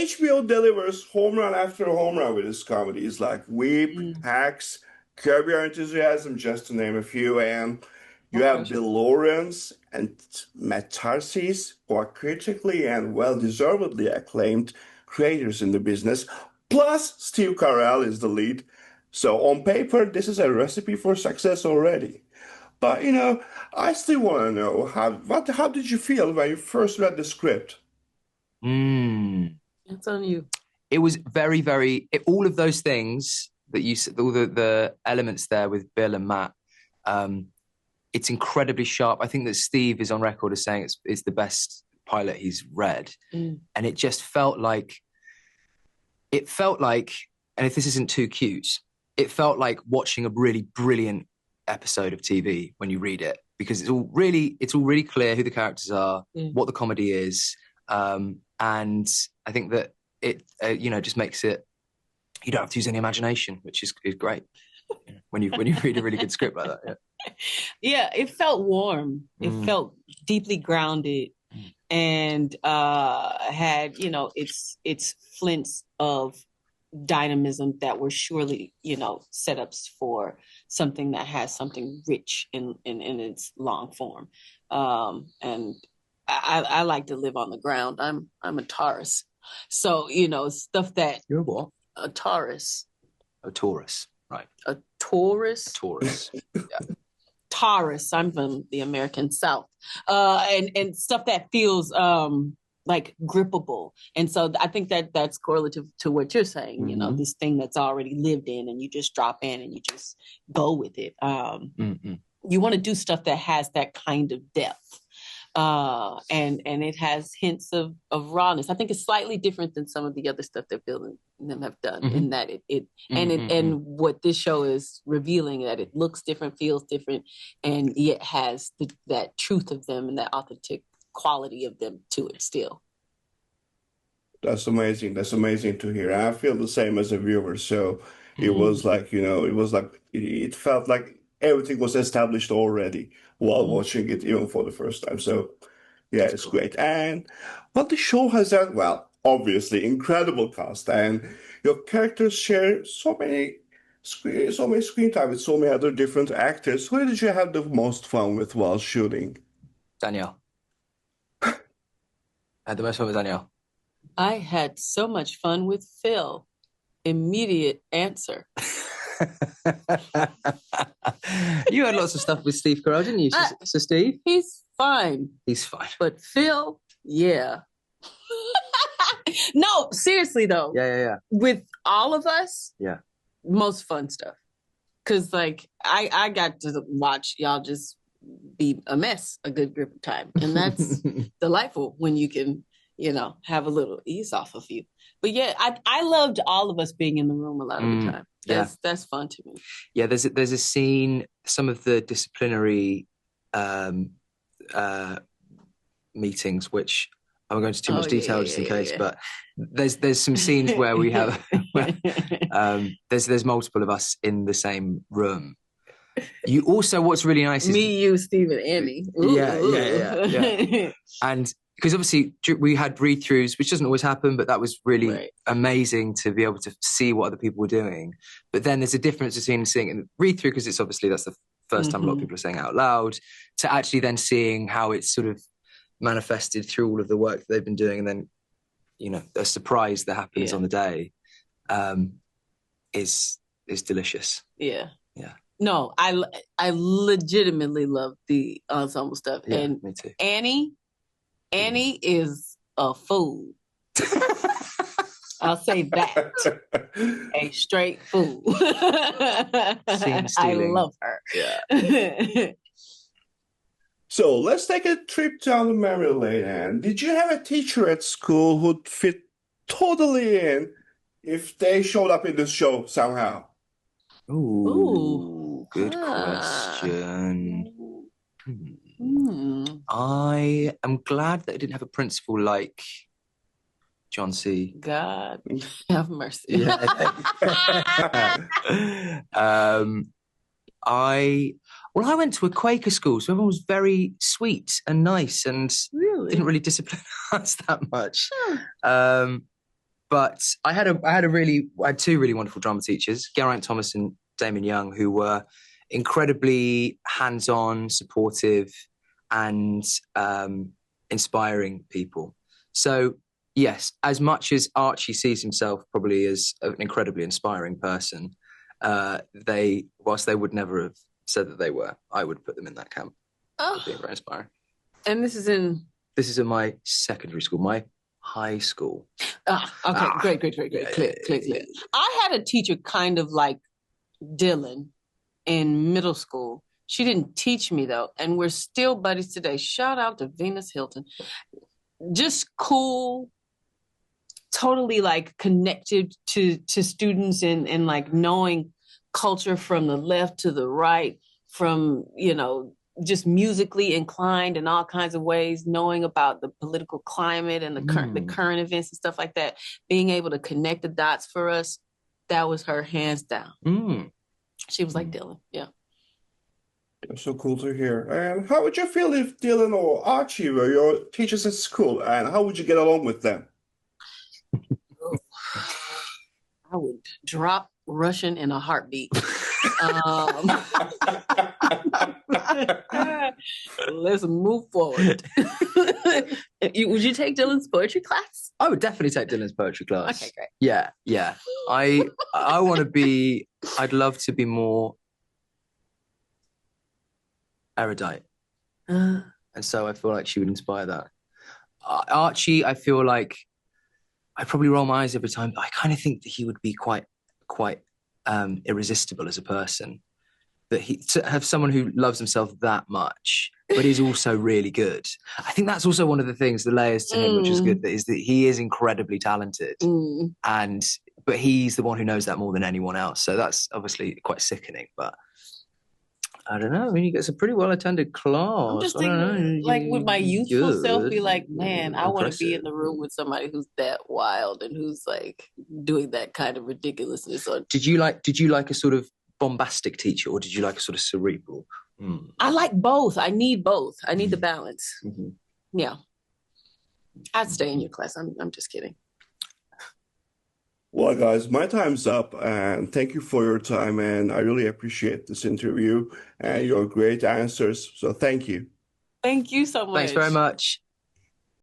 HBO delivers home run after home run with its comedies like Weep, Hacks, Curb Your Enthusiasm, just to name a few. And you have Okay. Bill Lawrence and Matt Tarses'in, who are critically and well-deservedly acclaimed creators in the business. Plus, Steve Carell is the lead. So on paper, this is a recipe for success already. But I still want to know how did you feel when you first read the script? It's on you. It was very, very, all of those things that you said, all the elements there with Bill and Matt, it's incredibly sharp. I think that Steve is on record as saying it's the best pilot he's read. And it just felt like, and if this isn't too cute, it felt like watching a really brilliant episode of TV when you read it, because it's all really clear who the characters are, what the comedy is. And I think that it, just makes it, you don't have to use any imagination, which is great when you read a really good script like that. Yeah, it felt warm. It felt deeply grounded, and had its flints of dynamism that were surely setups for something that has something rich in its long form. And I like to live on the ground. I'm a Taurus, so stuff that You're what? A Taurus. A Taurus, right? A Taurus. A Taurus. Yeah. Taurus. I'm from the American South, and stuff that feels like grippable. And so I think that's correlative to what you're saying. This thing that's already lived in, and you just drop in and you just go with it. You want to do stuff that has that kind of depth. And it has hints of rawness. I think it's slightly different than some of the other stuff that Bill and them have done, in that and what this show is revealing, that it looks different, feels different, and yet has that truth of them and that authentic quality of them to it still. That's amazing. That's amazing to hear. I feel the same as a viewer. So it was like, it felt like everything was established already while watching it, even for the first time. So yeah, it's great. And what the show has that, well, obviously incredible cast, and your characters share so many screen time with so many other different actors. Who did you have the most fun with while shooting? Danielle. I had the most fun with Danielle. I had so much fun with Phil. Immediate answer. You had lots of stuff with Steve Carell, didn't you, so Steve? He's fine. He's fine. But Phil, yeah. No, seriously though. Yeah. With all of us, most fun stuff. Because I got to watch y'all just be a mess a good grip of time. And that's delightful when you can, have a little ease off of you. But yeah, I loved all of us being in the room a lot of the time. That's fun to me. Yeah, there's a scene, some of the disciplinary meetings, which I won't go into too much detail just in case, but there's some scenes where we have there's multiple of us in the same room. You also, what's really nice is me, you, Steve, and Andy. Yeah. And because obviously we had read-throughs, which doesn't always happen, but that was really amazing to be able to see what other people were doing. But then there's a difference between seeing it in the read-through, because it's obviously that's the first time a lot of people are saying it out loud, to actually then seeing how it's sort of manifested through all of the work that they've been doing, and then a surprise that happens on the day is delicious. Yeah. No, I legitimately love the ensemble stuff. Yeah, and me too. Annie is a fool. I'll say that. A straight fool. I love her. Yeah. So let's take a trip down the memory lane. And did you have a teacher at school who'd fit totally in if they showed up in this show somehow? Ooh, good question. I am glad that I didn't have a principal like John C. God have mercy. Yeah. I went to a Quaker school, so everyone was very sweet and nice, and didn't really discipline us that much. But I had two really wonderful drama teachers, Geraint Thomas and Damon Young, who were incredibly hands-on, supportive, and inspiring people. So yes, as much as Archie sees himself probably as an incredibly inspiring person, whilst they would never have said that they were, I would put them in that camp. Oh. Being very inspiring. And this is in my secondary school, my high school. Okay, great. Clear. I had a teacher kind of like Dylan in middle school. She didn't teach me though, and we're still buddies today. Shout out to Venus Hilton. Just cool, totally like connected to students and like knowing culture from the left to the right, from, you know, just musically inclined in all kinds of ways, knowing about the political climate and the current events and stuff like that, being able to connect the dots for us. That was her, hands down. She was like Dylan. Yeah. That's so cool to hear. And how would you feel if Dylan or Archie were your teachers at school? And how would you get along with them? I would drop Russian in a heartbeat. Let's move forward. Would you take Dylan's poetry class? I would definitely take Dylan's poetry class. Okay, great. Yeah. I want to be. I'd love to be more erudite, and so I feel like she would inspire that. Archie, I feel like I probably roll my eyes every time, but I kind of think that he would be quite irresistible as a person. That to have someone who loves himself that much, but is also really good. I think that's also one of the things, the layers to him, which is good, is that he is incredibly talented, but he's the one who knows that more than anyone else. So that's obviously quite sickening, but I don't know. I mean, he gets a pretty well-attended class. I'm just thinking, like, would my youthful self be like, man, I want to be in the room with somebody who's that wild and who's like doing that kind of ridiculousness. Or did you like a sort of bombastic teacher, or did you like a sort of cerebral? I like both. I need both. I need the balance. Yeah. I'd stay in your class. I'm just kidding. Well, guys, my time's up, and thank you for your time, and I really appreciate this interview and your great answers. So thank you. Thank you so much. Thanks very much.